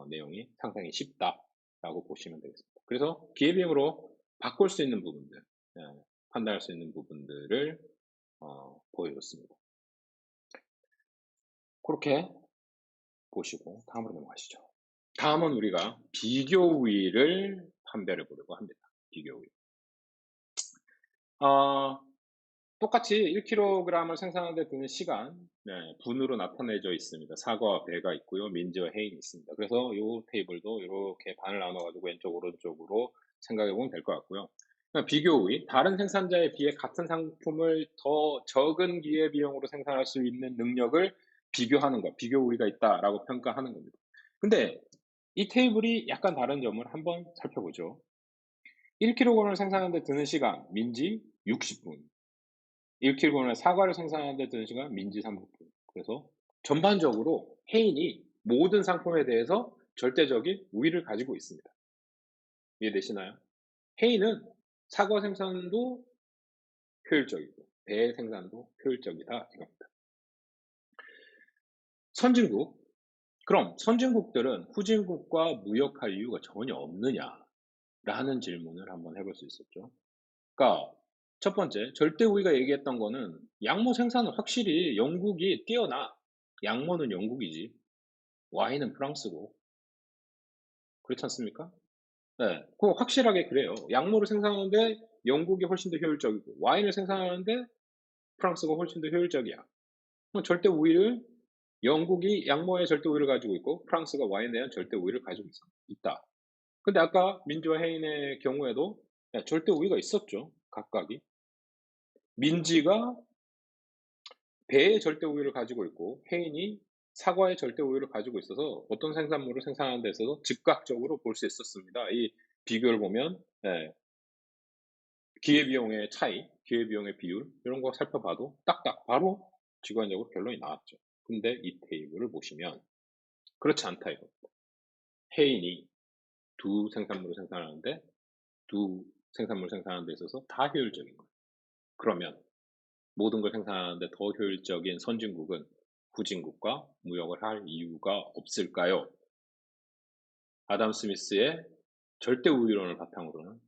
내용이 상당히 쉽다라고 보시면 되겠습니다. 그래서 기회비용으로 바꿀 수 있는 부분들, 판단할 수 있는 부분들을 보여줬습니다. 그렇게 보시고 다음으로 넘어가시죠. 다음은 우리가 비교 우위를 판별해 보려고 합니다. 비교 우위. 똑같이 1kg을 생산하는 데 드는 시간, 분으로 나타내져 있습니다. 사과와 배가 있고요. 민지와 해인이 있습니다. 그래서 이 테이블도 이렇게 반을 나눠가지고 왼쪽, 오른쪽으로 생각해 보면 될 것 같고요. 비교 우위, 다른 생산자에 비해 같은 상품을 더 적은 기회비용으로 생산할 수 있는 능력을 비교하는 것, 비교 우위가 있다라고 평가하는 겁니다. 근데 이 테이블이 약간 다른 점을 한번 살펴보죠. 1kg을 생산하는 데 드는 시간 민지 60분, 1kg의 사과를 생산하는 데 드는 시간 민지 30분. 그래서 전반적으로 해인이 모든 상품에 대해서 절대적인 우위를 가지고 있습니다. 이해되시나요? 해인은 사과 생산도 효율적이고 배 생산도 효율적이다 이겁니다. 선진국. 그럼 선진국들은 후진국과 무역할 이유가 전혀 없느냐라는 질문을 한번 해볼 수 있었죠. 그러니까 첫 번째, 절대 우위가 얘기했던 거는 양모 생산은 확실히 영국이 뛰어나. 양모는 영국이지. 와인은 프랑스고. 그렇지 않습니까? 네. 그거 확실하게 그래요. 양모를 생산하는데 영국이 훨씬 더 효율적이고, 와인을 생산하는데 프랑스가 훨씬 더 효율적이야. 그럼 절대 우위를 영국이 양모의 절대 우위를 가지고 있고, 프랑스가 와인에 대한 절대 우위를 가지고 있다. 근데 아까 민지와 해인의 경우에도 절대 우위가 있었죠. 각각이. 민지가 배의 절대 우위를 가지고 있고 해인이 사과의 절대 우위를 가지고 있어서 어떤 생산물을 생산하는 데 있어서 즉각적으로 볼 수 있었습니다. 이 비교를 보면 기회비용의 차이, 기회비용의 비율 이런 거 살펴봐도 딱딱 바로 직관적으로 결론이 나왔죠. 근데 이 테이블을 보시면 그렇지 않다 이겁니다. 해인이 두 생산물을 생산하는데 두 생산물을 생산하는 데 있어서 다 효율적인 거예요. 그러면 모든 걸 생산하는데 더 효율적인 선진국은 후진국과 무역을 할 이유가 없을까요? 아담 스미스의 절대 우위론을 바탕으로는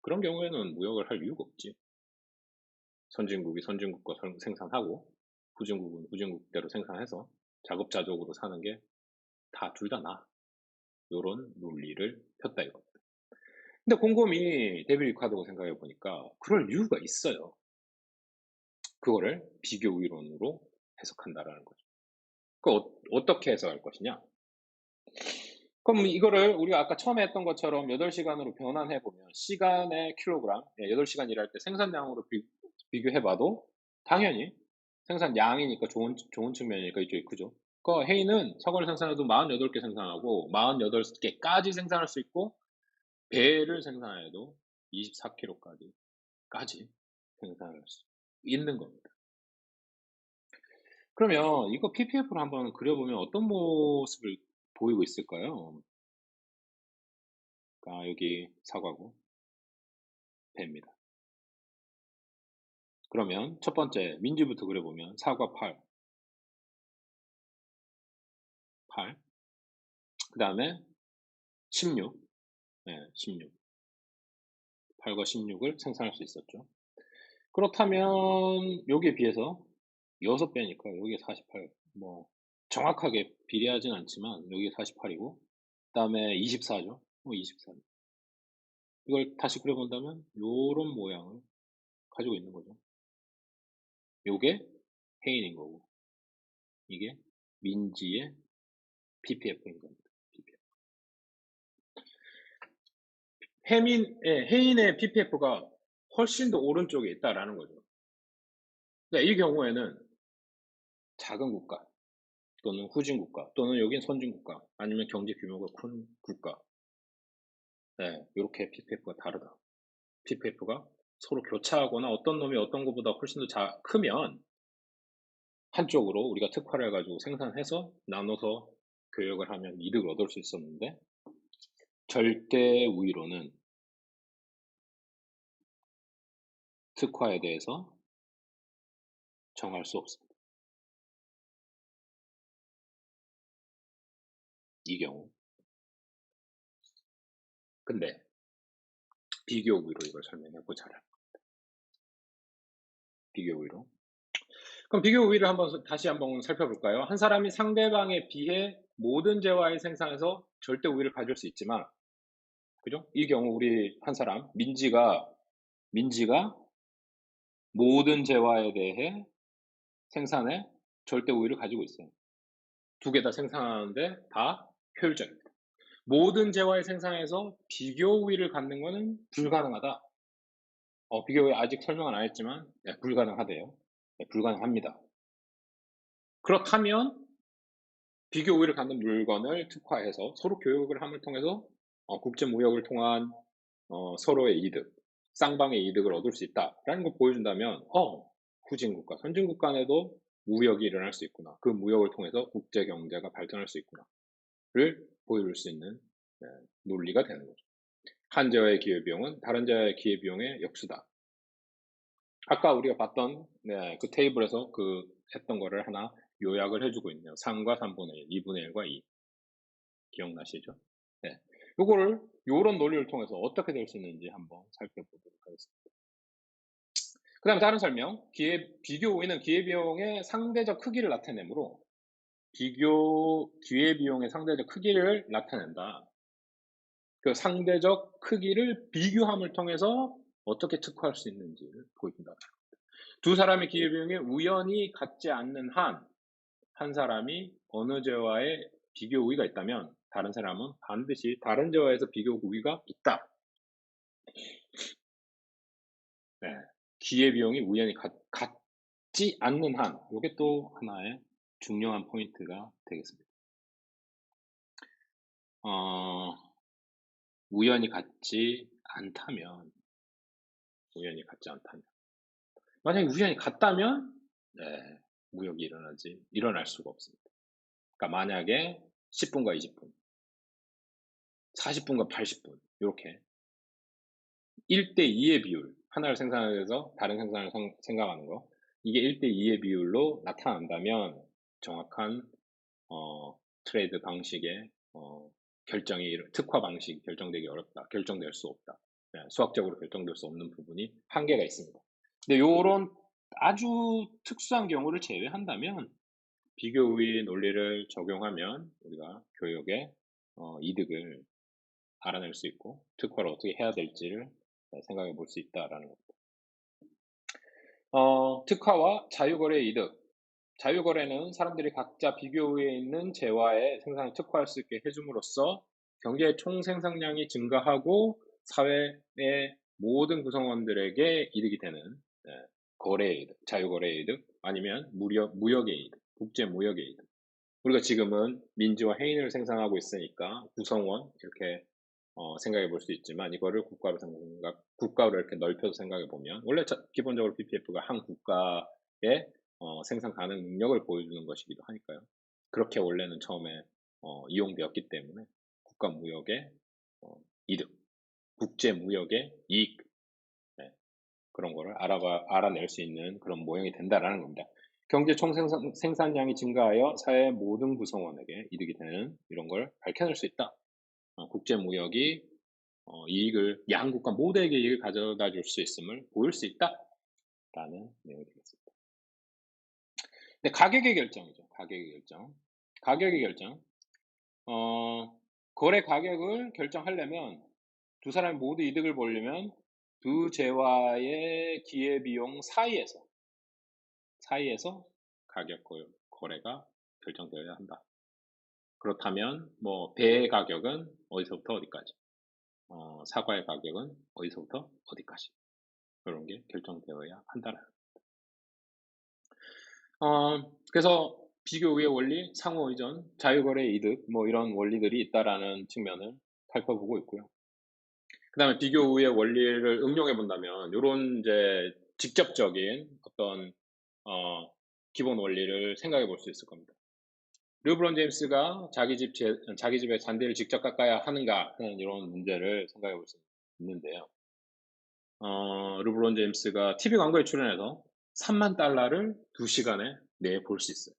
그런 경우에는 무역을 할 이유가 없지. 선진국이 선진국과 생산하고 후진국은 후진국대로 생산해서 자급자족으로 사는 게 다 둘 다 나아. 요런 논리를 폈다 이겁니다. 근데 곰곰이 데빌 리카르도가 생각해 보니까 그럴 이유가 있어요. 그거를 비교 우위론으로 해석한다라는 거죠. 그 어떻게 해석할 것이냐? 그럼 이거를 우리가 아까 처음에 했던 것처럼 8시간으로 변환해 보면 시간의 킬로그램, 8시간 일할 때 생산량으로 비교해 봐도 당연히 생산량이니까 좋은 측면이니까 이쪽이 크죠. 그 해인은 사과를 생산해도 48개 생산하고 48개까지 생산할 수 있고 배를 생산해도 24kg까지 생산할 수 있는 겁니다. 그러면 이거 PPF로 한번 그려보면 어떤 모습을 보이고 있을까요? 여기 사과고 배입니다. 그러면 첫 번째 민지부터 그려보면 사과 8, 그 다음에 16, 16, 8과 16을 생산할 수 있었죠. 그렇다면 여기에 비해서 6배니까 여기에 48, 뭐 정확하게 비례하진 않지만 여기에 48이고 그 다음에 24죠. 24. 이걸 다시 그려본다면 요런 모양을 가지고 있는 거죠. 요게 해인인 거고 이게 민지의 PPF인 겁니다. PPF. 해인의 PPF가 훨씬 더 오른쪽에 있다라는 거죠. 이 경우에는 작은 국가 또는 후진 국가 또는 여긴 선진 국가 아니면 경제 규모가 큰 국가 이렇게 PPF가 다르다. PPF가 서로 교차하거나 어떤 놈이 어떤 것보다 훨씬 더 크면 한쪽으로 우리가 특화를 해가지고 생산해서 나눠서 교역을 하면 이득을 얻을 수 있었는데 절대 우위로는 특화에 대해서 정할 수 없습니다. 이 경우. 근데 비교 우위로 이걸 설명해 보자라. 비교 우위로. 그럼 비교 우위를 다시 한번 살펴볼까요? 한 사람이 상대방에 비해 모든 재화의 생산에서 절대 우위를 가질 수 있지만, 그죠? 이 경우 우리 한 사람 민지가 모든 재화에 대해 생산에 절대 우위를 가지고 있어요. 두 개 다 생산하는데 다 효율적입니다. 모든 재화의 생산에서 비교 우위를 갖는 것은 불가능하다. 비교 우위 아직 설명은 안 했지만 네, 불가능하대요. 네, 불가능합니다. 그렇다면 비교 우위를 갖는 물건을 특화해서 서로 교역을 함을 통해서 국제 무역을 통한 서로의 이득, 쌍방의 이득을 얻을 수 있다라는 걸 보여준다면 후진국가, 선진국 간에도 무역이 일어날 수 있구나. 그 무역을 통해서 국제 경제가 발전할 수 있구나를 보여줄 수 있는 네, 논리가 되는 거죠. 한 재화의 기회비용은 다른 재화의 기회비용의 역수다. 아까 우리가 봤던 네, 그 테이블에서 했던 거를 하나 요약을 해주고 있네요. 3과 3분의 1, 2분의 1과 2. 기억나시죠? 네. 요런 논리를 통해서 어떻게 될 수 있는지 한번 살펴보도록 하겠습니다. 그 다음에 다른 설명. 비교 우위는 기회비용의 상대적 크기를 나타내므로 기회비용의 상대적 크기를 나타낸다. 그 상대적 크기를 비교함을 통해서 어떻게 특화할 수 있는지를 보여준다. 두 사람의 기회비용이 우연히 같지 않는 한 사람이 어느 재화에 비교 우위가 있다면 다른 사람은 반드시 다른 재화에서 비교 우위가 있다. 네. 기회비용이 우연히 같지 않는 한, 이게 또 하나의 중요한 포인트가 되겠습니다. 우연히 같지 않다면, 만약에 우연히 같다면, 네, 무역이 일어날 수가 없습니다. 그러니까 만약에 10분과 20분, 40분과 80분, 이렇게 1대2의 비율, 하나를 생산해서 다른 생산을 생각하는 거, 이게 1대2의 비율로 나타난다면 정확한 트레이드 방식의 특화 방식이 결정될 수 없다. 네, 수학적으로 결정될 수 없는 부분이 한계가 있습니다. 근데 요런 아주 특수한 경우를 제외한다면 비교 우위 논리를 적용하면 우리가 교역의 이득을 알아낼 수 있고 특화를 어떻게 해야 될지를 생각해 볼 수 있다라는 겁니다. 특화와 자유거래의 이득. 자유거래는 사람들이 각자 비교 우위에 있는 재화의 생산을 특화할 수 있게 해줌으로써 경제의 총 생산량이 증가하고 사회의 모든 구성원들에게 이득이 되는 거래의 이득, 자유거래의 이득, 아니면 무역의 이득, 국제 무역의 이득. 우리가 지금은 민지와 해인을 생산하고 있으니까 구성원 이렇게 생각해 볼 수 있지만 이거를 국가로 이렇게 넓혀서 생각해 보면 원래 기본적으로 PPF가 한 국가의 생산 가능 능력을 보여주는 것이기도 하니까요. 그렇게 원래는 처음에 이용되었기 때문에 국가 무역의 이득, 국제 무역의 이익 네, 그런 거를 알아낼 수 있는 그런 모형이 된다라는 겁니다. 경제 총 생산량이 증가하여 사회의 모든 구성원에게 이득이 되는 이런 걸 밝혀낼 수 있다. 국제 무역이 양국과 모두에게 이익을 가져다 줄 수 있음을 보일 수 있다라는 내용이 되겠습니다. 근데 가격의 결정이죠. 가격의 결정. 거래 가격을 결정하려면 두 사람이 모두 이득을 보려면 두 재화의 기회비용 사이에서 가격 거래가 결정되어야 한다. 그렇다면 배의 가격은 어디서부터 어디까지, 사과의 가격은 어디서부터 어디까지 이런 게 결정되어야 한다는. 그래서 비교 우위의 원리, 상호 의존, 자유거래의 이득 이런 원리들이 있다라는 측면을 살펴보고 있고요. 그 다음에 비교 우위의 원리를 응용해 본다면 이런 이제 직접적인 어떤 기본 원리를 생각해 볼 수 있을 겁니다. 르브론 제임스가 자기 집의 잔디를 직접 깎아야 하는가 하는 이런 문제를 생각해 볼 수 있는데요. 르브론 제임스가 TV 광고에 출연해서 3만 달러를 2시간에 내에 볼 수 있어요.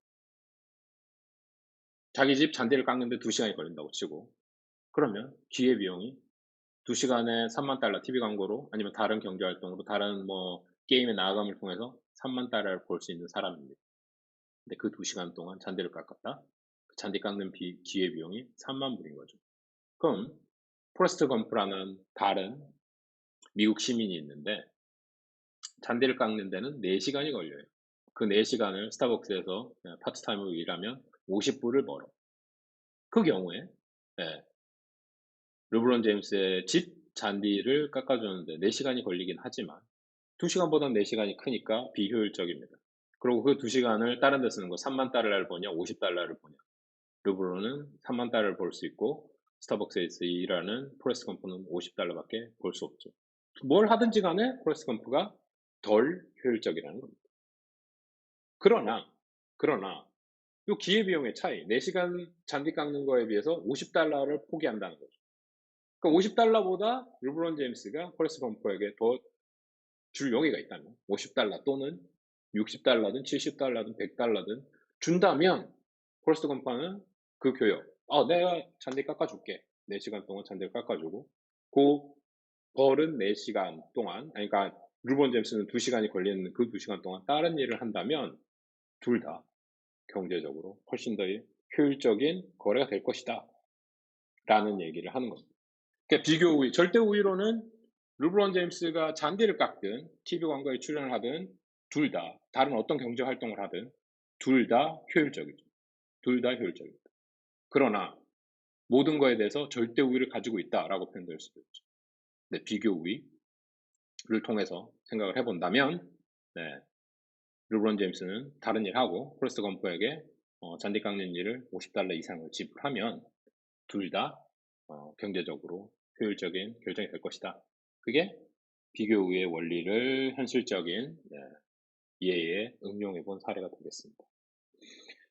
자기 집 잔디를 깎는데 2시간이 걸린다고 치고 그러면 기회비용이 2시간에 3만 달러 TV 광고로 아니면 다른 경제활동으로 다른 게임의 나아감을 통해서 3만 달러를 볼 수 있는 사람입니다. 근데 그 2시간 동안 잔디를 깎았다. 그 잔디 깎는 기회비용이 3만 불인 거죠. 그럼 포레스트 검프라는 다른 미국 시민이 있는데 잔디를 깎는 데는 4시간이 걸려요. 그 4시간을 스타벅스에서 파트타임으로 일하면 50불을 벌어. 그 경우에 르브론 제임스의 집 잔디를 깎아주는데 4시간이 걸리긴 하지만 2시간보다는 4시간이 크니까 비효율적입니다. 그리고 그 2시간을 다른 데 쓰는 거 3만 달러를 버냐 50달러를 버냐. 르브론은 3만 달러를 벌 수 있고 스타벅스에서 일하는 포레스트 검프는 50달러밖에 벌 수 없죠. 뭘 하든지 간에 포레스트 검프가 덜 효율적이라는 겁니다. 그러나 요 기회비용의 차이, 4시간 잔디 깎는 거에 비해서 50달러를 포기한다는 거죠. 그러니까 50달러보다 르브론 제임스가 포레스트 검프에게 더 줄 용의가 있다면 50달러 또는 60달러든 70달러든 100달러든 준다면 포레스트 검프는 그 교역, 내가 잔디 깎아줄게. 4시간 동안 잔디를 깎아주고 그 벌은 4시간 동안, 그러니까 르브론 제임스는 2시간이 걸리는 그 2시간 동안 다른 일을 한다면 둘 다 경제적으로 훨씬 더 효율적인 거래가 될 것이다 라는 얘기를 하는 겁니다. 그러니까 비교 우위, 절대 우위로는 르브론 제임스가 잔디를 깎든 TV 광고에 출연을 하든 둘 다 다른 어떤 경제 활동을 하든 둘 다 효율적이죠. 둘 다 효율적입니다. 그러나 모든 거에 대해서 절대 우위를 가지고 있다라고 표현될 수도 있죠. 네, 비교 우위를 통해서 생각을 해본다면 네, 르브론 제임스는 다른 일 하고 포레스트 검프에게 잔디 깎는 일을 50달러 이상을 지불하면 둘 다 경제적으로 효율적인 결정이 될 것이다. 그게 비교 우위의 원리를 현실적인 예에 응용해 본 사례가 되겠습니다.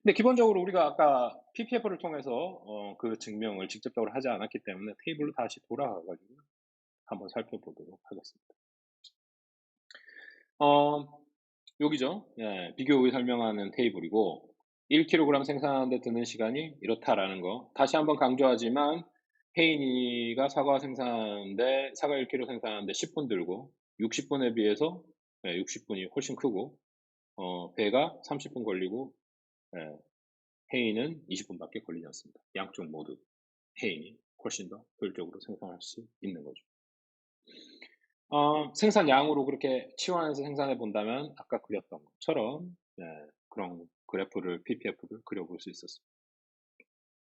근데 기본적으로 우리가 아까 PPF를 통해서 그 증명을 직접적으로 하지 않았기 때문에 테이블로 다시 돌아가가지고 한번 살펴보도록 하겠습니다. 여기죠. 비교 우위 설명하는 테이블이고 1kg 생산하는데 드는 시간이 이렇다라는 거. 다시 한번 강조하지만 헤이니가 사과 생산하는데 사과 1kg 생산하는데 10분 들고 60분에 비해서 60분이 훨씬 크고 배가 30분 걸리고 헤이는 20분밖에 걸리지 않습니다. 양쪽 모두 헤이니 훨씬 더 효율적으로 생산할 수 있는 거죠. 생산량으로 그렇게 치환해서 생산해 본다면 아까 그렸던 것처럼 그런 그래프를 PPF를 그려볼 수 있었습니다.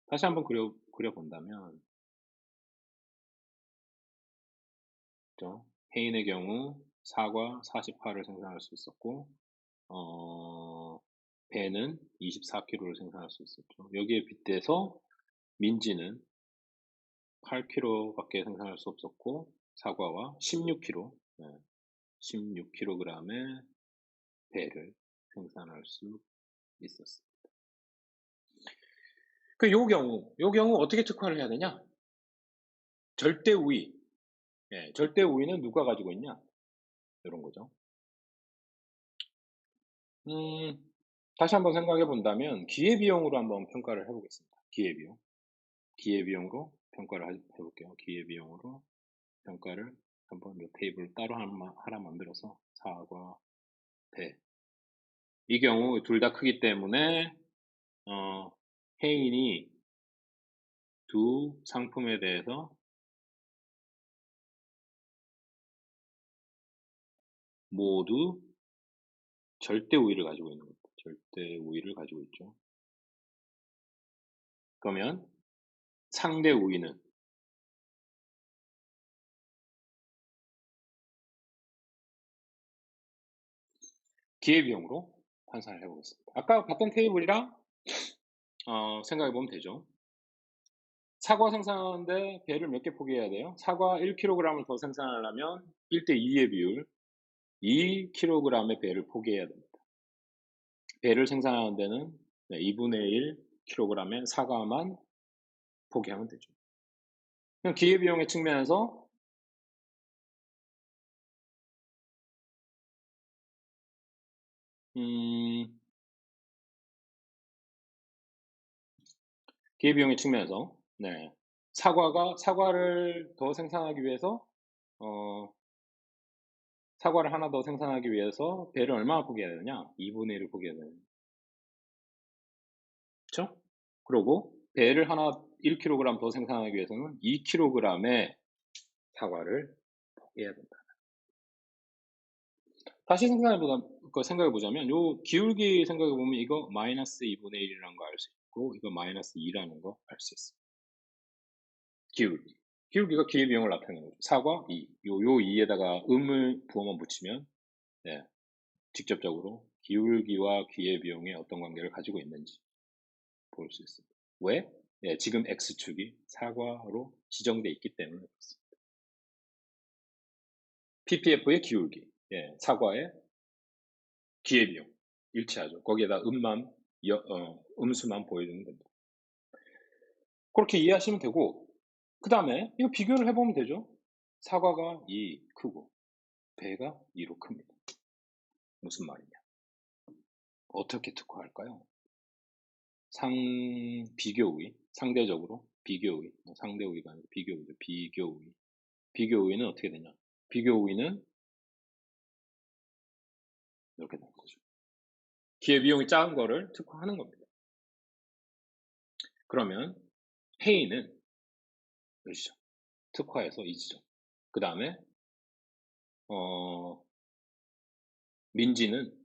다시 한번 그려본다면 그렇죠? 헤인의 경우 사과 48을 생산할 수 있었고 배는 24kg를 생산할 수 있었죠. 여기에 빗대서 민지는 8kg밖에 생산할 수 없었고 사과와 16kg, 16kg의 배를 생산할 수 있었습니다. 요 경우 어떻게 특화를 해야 되냐? 절대 우위. 절대 우위는 누가 가지고 있냐? 이런 거죠. 다시 한번 생각해 본다면 기회비용으로 한번 평가를 해보겠습니다. 기회비용으로 평가를 해볼게요. 기회비용으로 평가를 한번 이 테이블 따로 하나 만들어서 사과, 배. 이 경우 둘 다 크기 때문에 해인이 두 상품에 대해서 모두 절대 우위를 가지고 있는 겁니다. 절대 우위를 가지고 있죠. 그러면 상대 우위는 기회비용으로 환산을 해보겠습니다. 아까 봤던 테이블이랑 생각해 보면 되죠. 사과 생산하는데 배를 몇 개 포기해야 돼요? 사과 1kg을 더 생산하려면 1대2의 비율 2kg의 배를 포기해야 됩니다. 배를 생산하는 데는 2분의 1 kg의 사과만 포기하면 되죠. 그럼 기회비용의 측면에서 기회비용의 측면에서 사과를 더 생산하기 위해서 사과를 하나 더 생산하기 위해서 배를 얼마나 포기해야 되느냐? 2분의 1을 포기해야 되는 그렇죠? 그리고 배를 하나 1kg 더 생산하기 위해서는 2kg의 사과를 포기해야 된다. 다시 생각해 보자면 요 기울기 생각해 보면 이거 마이너스 2분의 1이라는 거 알 수 있고 이거 마이너스 2라는 거 알 수 있어요. 기울기. 기울기가 기회비용을 나타내는 거죠. 사과 2. 요 2에다가 음을 부어만 붙이면 네, 직접적으로 기울기와 기회비용의 어떤 관계를 가지고 있는지 볼 수 있습니다. 왜? 예, 지금 X축이 사과로 지정되어 있기 때문에 그렇습니다. ppf의 기울기, 예, 사과의 기회비용 일치하죠. 거기에다 음수만 보여주면 됩니다. 그렇게 이해하시면 되고, 그 다음에 이거 비교를 해보면 되죠. 사과가 2 크고 배가 2로 큽니다. 무슨 말이냐? 어떻게 특화할까요? 비교우위, 상대적으로 비교우위, 상대우위가 아니고 비교우위죠. 비교우위. 비교우위는 어떻게 되냐? 비교우위는 이렇게 되는 거죠. 기회비용이 작은 거를 특화하는 겁니다. 그러면 회의는 몇 지점? 특화해서 2지점. 그 다음에 민지는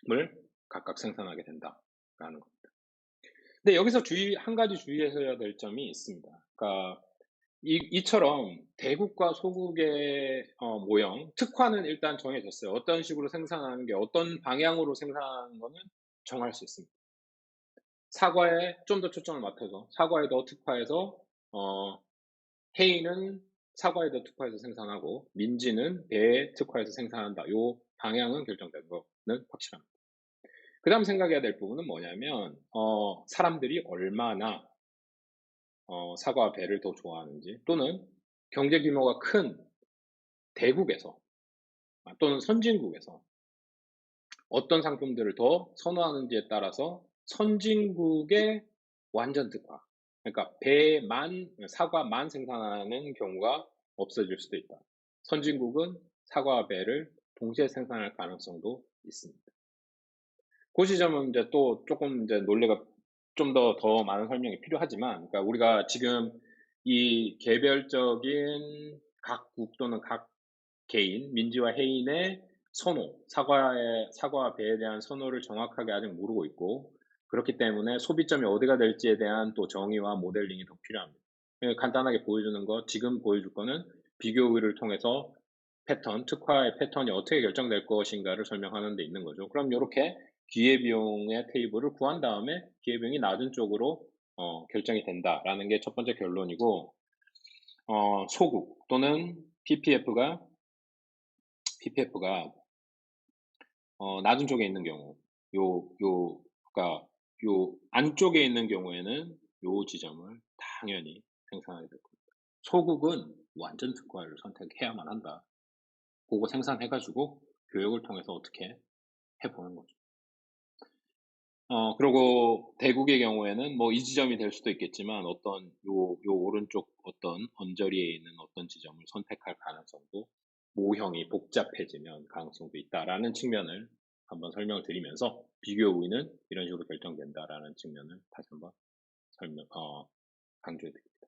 4지점을 각각 생산하게 된다라는 겁니다. 근데 여기서 한 가지 주의하셔야 될 점이 있습니다. 그러니까 이처럼 대국과 소국의 모형, 특화는 일단 정해졌어요. 어떤 식으로 생산하는 게 어떤 방향으로 생산하는 거는 정할 수 있습니다. 사과에 좀 더 초점을 맞춰서 사과에 더 특화해서 해이는 사과에 더 특화해서 생산하고 민지는 배에 특화해서 생산한다. 요 방향은 결정된 거는 확실합니다. 그 다음 생각해야 될 부분은 뭐냐면 사람들이 얼마나 사과와 배를 더 좋아하는지, 또는 경제 규모가 큰 대국에서 또는 선진국에서 어떤 상품들을 더 선호하는지에 따라서 선진국의 완전 특화, 그러니까 사과만 생산하는 경우가 없어질 수도 있다. 선진국은 사과와 배를 동시에 생산할 가능성도 있습니다. 그 지점은 이제 또 조금 이제 논리가 좀 더 많은 설명이 필요하지만, 그러니까 우리가 지금 이 개별적인 각국 또는 각 개인, 민지와 해인의 선호, 사과와 배에 대한 선호를 정확하게 아직 모르고 있고, 그렇기 때문에 소비점이 어디가 될지에 대한 또 정의와 모델링이 더 필요합니다. 간단하게 보여주는 거, 지금 보여줄 거는 비교 우위를 통해서 특화의 패턴이 어떻게 결정될 것인가를 설명하는 데 있는 거죠. 그럼 이렇게 기회비용의 테이블을 구한 다음에 기회비용이 낮은 쪽으로 결정이 된다라는 게 첫 번째 결론이고, 소국 또는 PPF가 낮은 쪽에 있는 경우, 그러니까 요 안쪽에 있는 경우에는 요 지점을 당연히 생산하게 될 겁니다. 소국은 완전 특화를 선택해야만 한다. 그거 생산해가지고 교육을 통해서 어떻게 해보는 거죠. 그리고 대국의 경우에는 뭐 이 지점이 될 수도 있겠지만 어떤 요 오른쪽 어떤 언저리에 있는 어떤 지점을 선택할 가능성도, 모형이 복잡해지면 가능성도 있다라는 측면을 한번 설명을 드리면서 비교 우위는 이런 식으로 결정된다라는 측면을 다시 한번 강조해 드립니다.